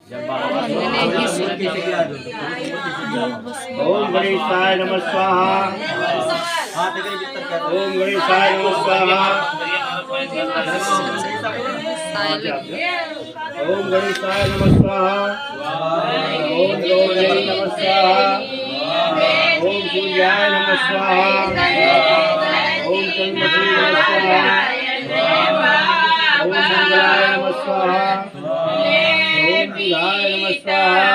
ओम गणेशाय नमः स्वाहा। ओम गणेशाय नमः स्वाहा। ओम गणेशाय नमः स्वाहा। ओम गणेशाय नमः स्वाहा। ओम सूर्याय नमः स्वाहा। ओम चंद्रमसे नमः स्वाहा। ओम मंगलाय नमः स्वाहा। ओम बुधाय नमः स्वाहा।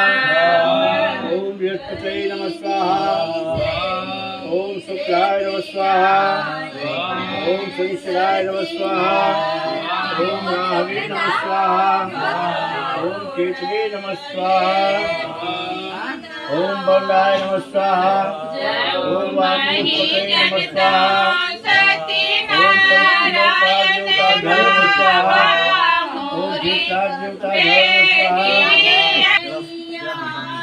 ओम बृहस्पतये नमः स्वाहा। ओम शुक्लाय नमः स्वाहा। ओम शनिश्चराय नमः स्वाहा। ओम राहवे नमः स्वाहा। ओम केतवे नमः स्वाहा। ओम बलाय नमः स्वाहा। ओम वायुपतये नमः स्वाहा। ओम पश्चिमोपाय देवताभ्यो नमः स्वाहा। ओम ज्योतिषाय देवताभ्यो नमः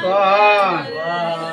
स्वाहा। स्वाहा स्वाहा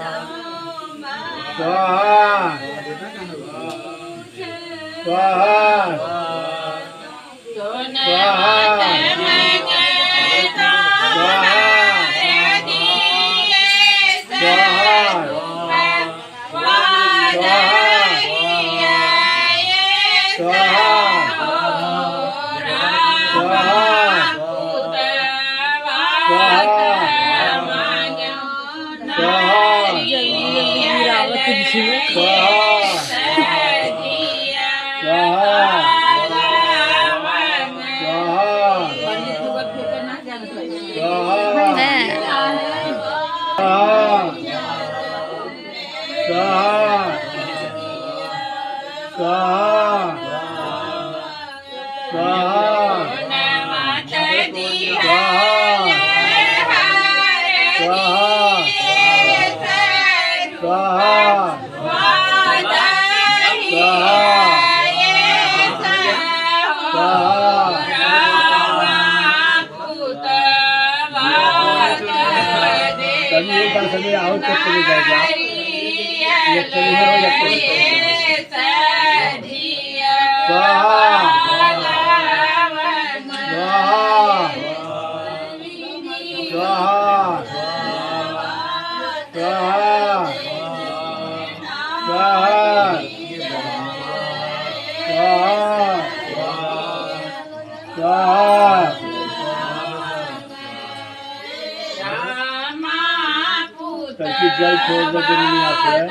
सभी आउट तक चले जाएंगे आप ये चले जल छोड़ दे नहीं आते हैं।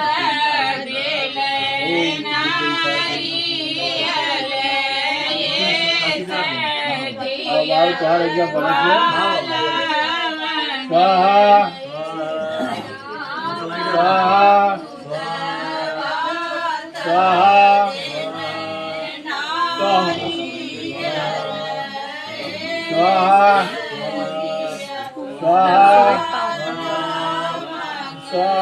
आवाज कहाँ रह गया बड़ा से स्वाहा स्वाहा स्वाहा स्वाहा स्वाहा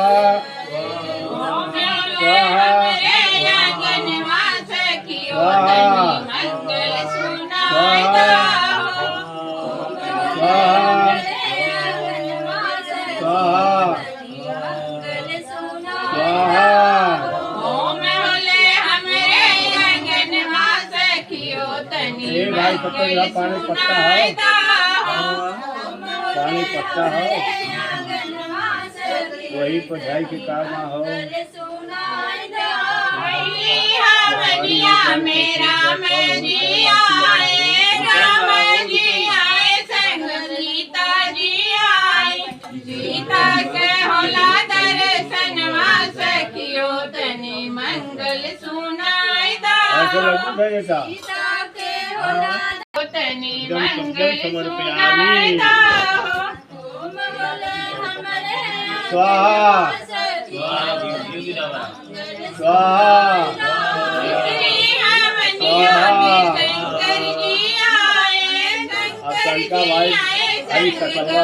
भाई पत्ता पानी पत्ता है पानी पत्ता है वही पढ़ाई के काम हो समर्पयामि स्वाहा स्वाहा शंका भाई हरि सकलवा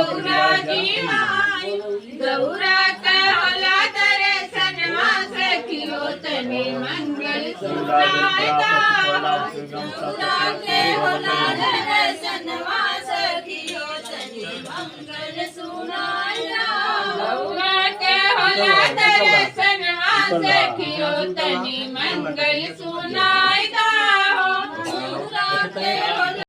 मंगल सुना